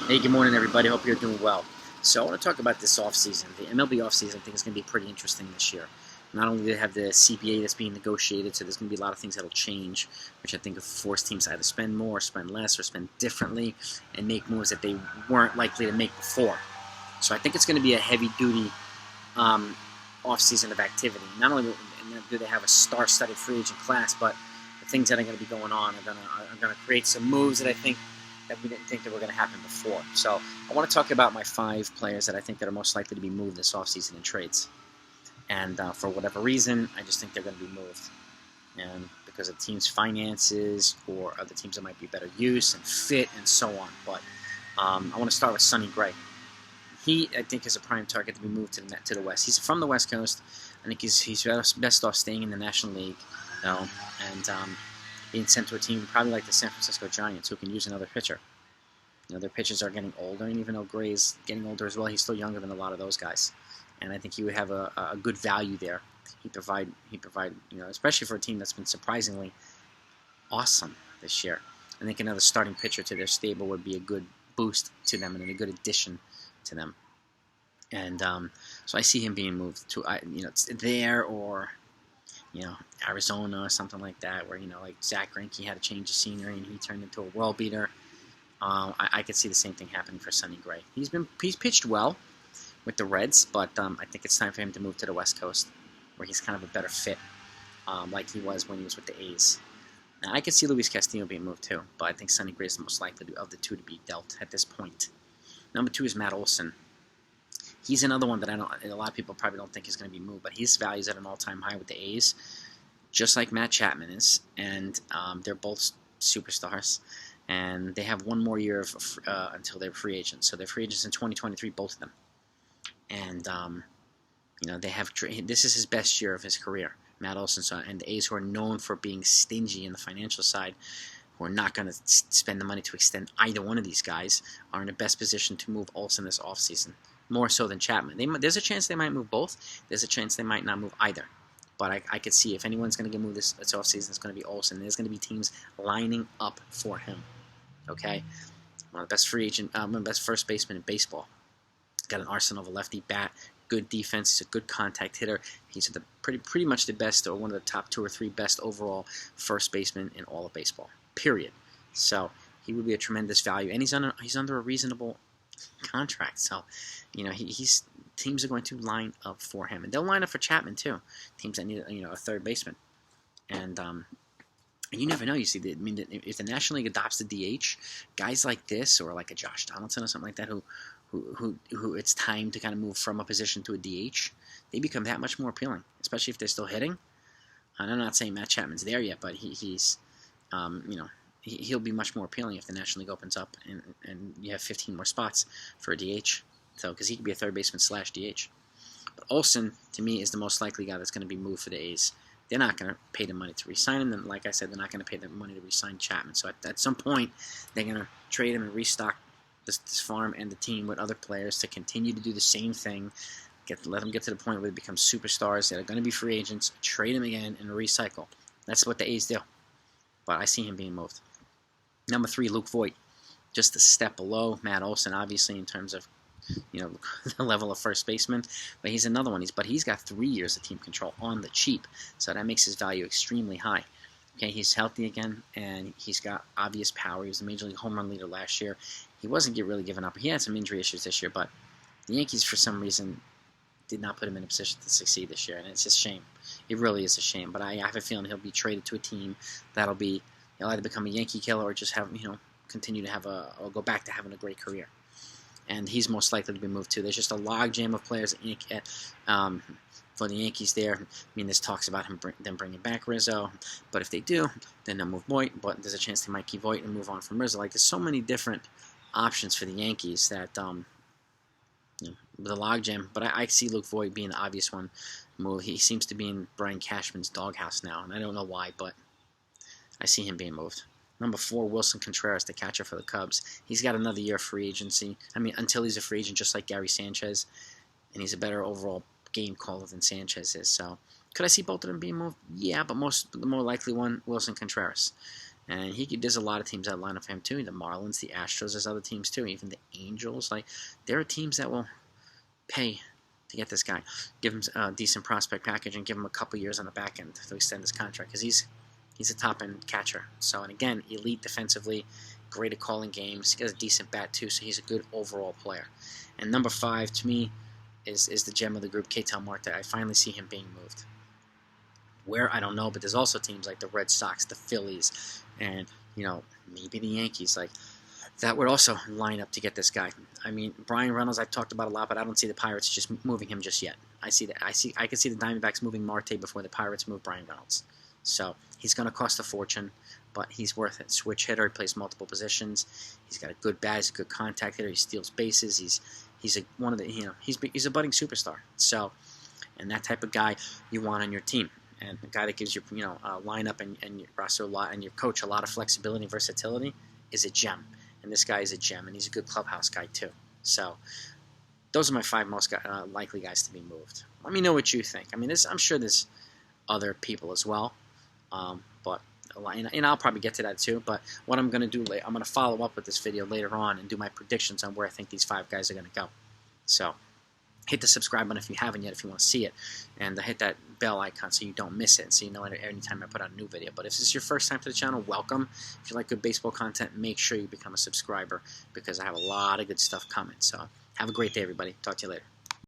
Hey, good morning, everybody. Hope you're doing well. So, I want to talk about this offseason. The MLB offseason, I think, is going to be pretty interesting this year. Not only do they have the CBA that's being negotiated, so there's going to be a lot of things that'll change, which I think will force teams to either spend more, spend less, or spend differently, and make moves that they weren't likely to make before. So, I think it's going to be a heavy-duty offseason of activity. Not only do they have a star-studded free agent class, but the things that are going to be going on are going to create some moves that I think that we didn't think that were going to happen before. So I want to talk about my 5 players that I think that are most likely to be moved this offseason in trades. And for whatever reason, I just think they're going to be moved. And because of teams' finances or other teams that might be better use and fit and so on. But I want to start with Sonny Gray. He, I think, is a prime target to be moved to the West. He's from the West Coast. I think he's best off staying in the National League, and being sent to a team probably like the San Francisco Giants, who can use another pitcher. Their pitchers are getting older, and even though Gray's getting older as well, he's still younger than a lot of those guys. And I think he would have a good value there. He provide, especially for a team that's been surprisingly awesome this year. I think another starting pitcher to their stable would be a good boost to them and a good addition to them. And so I see him being moved to, there or Arizona or something like that, where, like Zach Greinke had a change of scenery and he turned into a world beater. I could see the same thing happening for Sonny Gray. He's pitched well with the Reds, but I think it's time for him to move to the West Coast, where he's kind of a better fit, like he was when he was with the A's. Now, I could see Luis Castillo being moved too, but I think Sonny Gray is the most likely of the two to be dealt at this point. Number 2 is Matt Olson. He's another one that a lot of people probably don't think is going to be moved, but his value is at an all-time high with the A's, just like Matt Chapman is, and they're both superstars, and they have one more year until they're free agents. So they're free agents in 2023, both of them, and they have this is his best year of his career, Matt Olson. And the A's, who are known for being stingy in the financial side, who are not going to spend the money to extend either one of these guys, are in the best position to move Olson this offseason, more so than Chapman. There's a chance they might move both. There's a chance they might not move either. But I could see if anyone's going to get moved this offseason, it's going to be Olson. There's going to be teams lining up for him. Okay? One of the best one of the best first basemen in baseball. Got an arsenal of a lefty bat, good defense. He's a good contact hitter. He's pretty much the best, or one of the top 2 or 3 best overall first basemen in all of baseball. Period. So he would be a tremendous value, and he's under a reasonable contract. So, teams are going to line up for him, and they'll line up for Chapman too. Teams that need a third baseman, and you never know. You see, if the National League adopts the DH, guys like this, or like a Josh Donaldson or something like that, who it's time to kind of move from a position to a DH, they become that much more appealing, especially if they're still hitting. And I'm not saying Matt Chapman's there yet, but he'll be much more appealing if the National League opens up and you have 15 more spots for a DH. So, because he could be a third baseman / DH. But Olson, to me, is the most likely guy that's going to be moved for the A's. They're not going to pay the money to re-sign him. And like I said, they're not going to pay the money to re-sign Chapman. So at some point, they're going to trade him and restock this farm and the team with other players to continue to do the same thing. Let them get to the point where they become superstars that are going to be free agents, trade him again, and recycle. That's what the A's do. But I see him being moved. Number 3, Luke Voight. Just a step below Matt Olson, obviously, in terms of the level of first baseman, but he's another one. He's got 3 years of team control on the cheap, so that makes his value extremely high. Okay, he's healthy again, and he's got obvious power. He was the major league home run leader last year. He wasn't really given up. He had some injury issues this year, but the Yankees, for some reason, did not put him in a position to succeed this year, and it's a shame. It really is a shame. But I have a feeling he'll be traded to a team he'll either become a Yankee killer or just have continue to have or go back to having a great career. And he's most likely to be moved too. There's just a logjam of players for the Yankees there. There's talks about them bringing back Rizzo, but if they do, then they'll move Voight. But there's a chance they might keep Voight and move on from Rizzo. There's so many different options for the Yankees that the logjam. But I see Luke Voight being the obvious one move. He seems to be in Brian Cashman's doghouse now, and I don't know why, but I see him being moved. Number 4, Wilson Contreras, the catcher for the Cubs. He's got another year of free agency. Until he's a free agent, just like Gary Sanchez, and he's a better overall game caller than Sanchez is. So, could I see both of them being moved? Yeah, but the more likely one, Wilson Contreras. And there's a lot of teams that line up for him too. The Marlins, the Astros, there's other teams too. Even the Angels. Like, there are teams that will pay to get this guy. Give him a decent prospect package and give him a couple years on the back end to extend his contract, because he's a top-end catcher. So, and again, elite defensively, great at calling games. He has a decent bat too, so he's a good overall player. And number 5 to me is the gem of the group, Cato Marta. I finally see him being moved. Where, I don't know, but there's also teams like the Red Sox, the Phillies, and, maybe the Yankees, like, that would also line up to get this guy. I mean, Brian Reynolds I've talked about a lot, but I don't see the Pirates just moving him just yet. I can see the Diamondbacks moving Marte before the Pirates move Brian Reynolds. So he's going to cost a fortune, but he's worth it. Switch hitter, he plays multiple positions. He's got a good bat, he's a good contact hitter. He steals bases. He's a budding superstar. So, and that type of guy you want on your team. And a guy that gives you, a lineup and your roster a lot, and your coach a lot of flexibility and versatility is a gem. And this guy is a gem, and he's a good clubhouse guy too. So those are my 5 most likely guys to be moved. Let me know what you think. I mean, I'm sure there's other people as well, but and I'll probably get to that too. But what I'm going to do later, I'm going to follow up with this video later on and do my predictions on where I think these 5 guys are going to go. So hit the subscribe button if you haven't yet, if you want to see it, and hit that bell icon so you don't miss it, so you know anytime I put out a new video. But if this is your first time to the channel, welcome. If you like good baseball content, make sure you become a subscriber, because I have a lot of good stuff coming. So have a great day, everybody. Talk to you later.